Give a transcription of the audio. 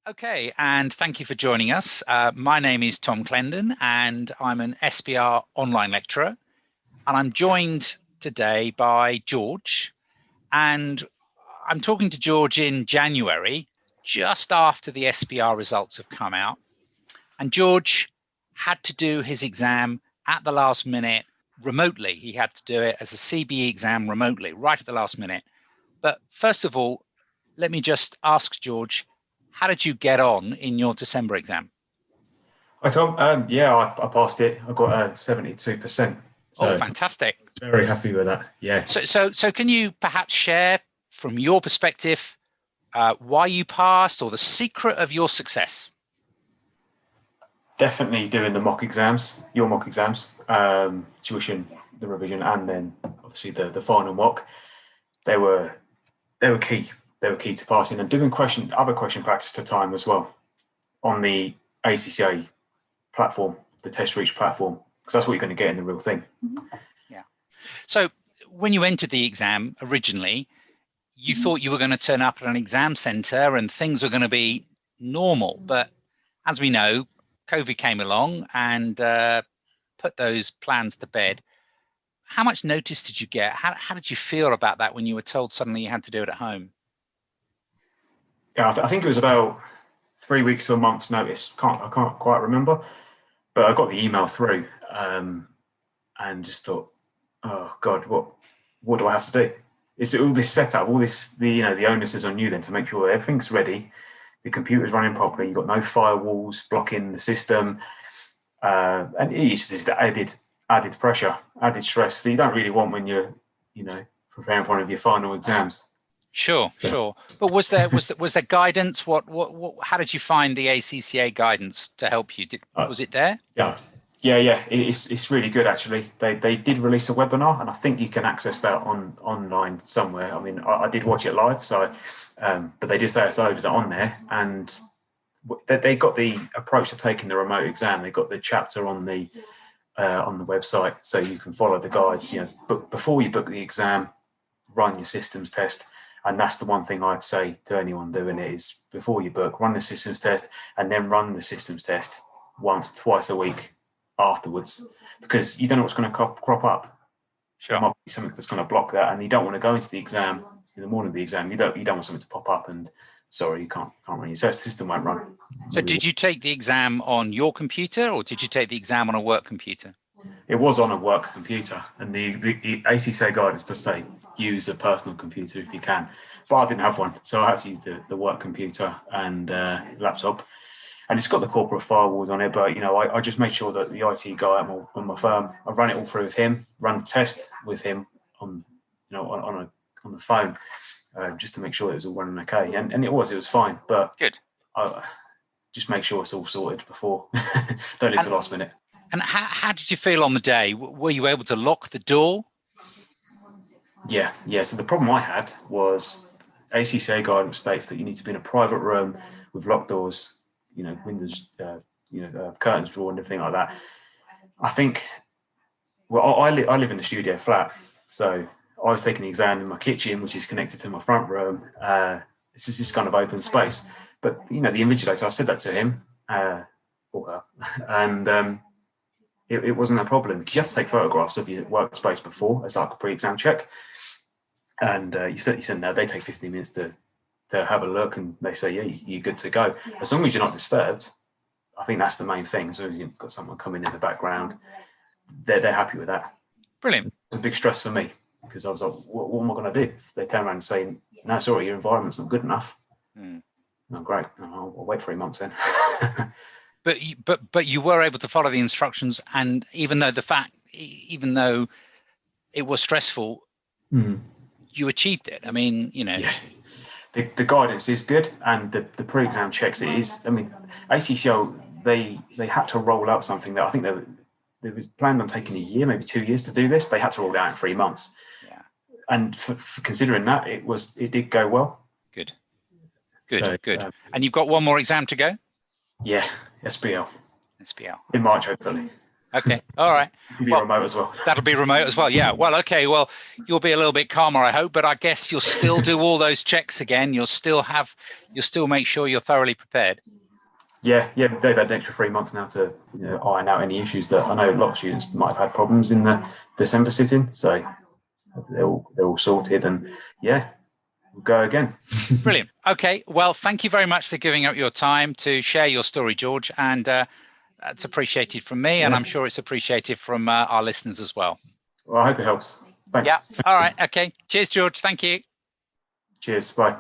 Okay, and thank you for joining us. My name is Tom Clendon, and I'm an SBR online lecturer. And I'm joined today by George. And I'm talking to George in January, just after the SBR results have come out. And George had to do his exam at the last minute remotely. He had to do it as a CBE exam remotely, right at the last minute. But first of all, let me just ask George, how did you get on in your December exam? Hi Tom. I passed it. I got 72%. Oh, So fantastic. very happy with that. Yeah. So can you perhaps share from your perspective why you passed or the secret of your success? Definitely doing the mock exams, your mock exams, tuition, the revision, and then obviously the final mock. They were key. They were key to passing, and doing other question practice to time as well on the ACCA platform, the Test Reach platform, because that's what you're going to get in the real thing. Yeah. So when you entered the exam originally, you thought you were going to turn up at an exam center and things were going to be normal. But as we know, COVID came along and put those plans to bed. How much notice did you get? How did you feel about that when you were told suddenly you had to do it at home? Yeah, I think it was about 3 weeks to a month's notice. I can't quite remember, but I got the email through and just thought, oh God, what do I have to do? It's all this setup, all this, the onus is on you then to make sure everything's ready, the computer's running properly, you've got no firewalls blocking the system, and it's just added pressure, added stress that you don't really want when you're, preparing for one of your final exams. Sure. But was there guidance? How did you find the ACCA guidance to help you? Was it there? Yeah. It's really good actually. They did release a webinar, and I think you can access that online somewhere. I mean, I did watch it live, so but they did say it's loaded on there, and they got the approach to taking the remote exam. They got the chapter on the website, so you can follow the guides. Before you book the exam, run your systems test. And that's the one thing I'd say to anyone doing it is before you book, run the systems test and then run the systems test twice a week afterwards, because you don't know what's going to crop up. Sure. There might be something that's going to block that, and you don't want to go into the exam in the morning of the exam. You don't want something to pop up and sorry, you can't run your system won't run. So did you take the exam on your computer or did you take the exam on a work computer? It was on a work computer, and the ACCA guidance does say use a personal computer if you can, but I didn't have one, so I had to use the work computer and laptop, and it's got the corporate firewalls on it. But I just made sure that the IT guy on my firm, I ran it all through with him, ran the test with him on the phone, just to make sure it was all running okay, and it was fine. But good. Just make sure it's all sorted before. Don't leave the last minute. And how did you feel on the day? Were you able to lock the door? Yeah. So the problem I had was ACCA guidance states that you need to be in a private room with locked doors, windows, curtains drawn, and everything like that. I think, well, I live in a studio flat, so I was taking the exam in my kitchen, which is connected to my front room. This is just kind of open space. But, the invigilator, I said that to him, or her, and it wasn't a problem, because you have to take photographs of your workspace before as like a pre-exam check. And you said no, they take 15 minutes to have a look, and they say, yeah, you're good to go. As long as you're not disturbed, I think that's the main thing. As long as you've got someone coming in the background, they're happy with that. Brilliant. It was a big stress for me, because I was like, what am I going to do if they turn around and say, no, sorry, your environment's not good enough? Oh, great. I'll wait 3 months then. But you were able to follow the instructions, and even though it was stressful, you achieved it. I mean, Yeah. The guidance is good, and the pre-exam checks it is. I mean, ACCA, they had to roll out something that I think they was planned on taking a year, maybe 2 years to do this. They had to roll it out in 3 months. Yeah. And for considering that, it did go well. Good. And you've got one more exam to go? Yeah, SBL. SBL. In March, hopefully. Okay. All right. It'll be remote as well. That'll be remote as well. Yeah. Well, okay. Well, you'll be a little bit calmer, I hope, but I guess you'll still do all those checks again. You'll still make sure you're thoroughly prepared. Yeah. They've had an extra 3 months now to iron out any issues that I know a lot of students might have had problems in the December sitting. So they're all sorted, and yeah, we'll go again. Brilliant. Okay. Well, thank you very much for giving up your time to share your story, George, and that's appreciated from me, and I'm sure it's appreciated from our listeners as well. Well, I hope it helps. Thanks. Yeah. All right. Okay. Cheers, George. Thank you. Cheers. Bye.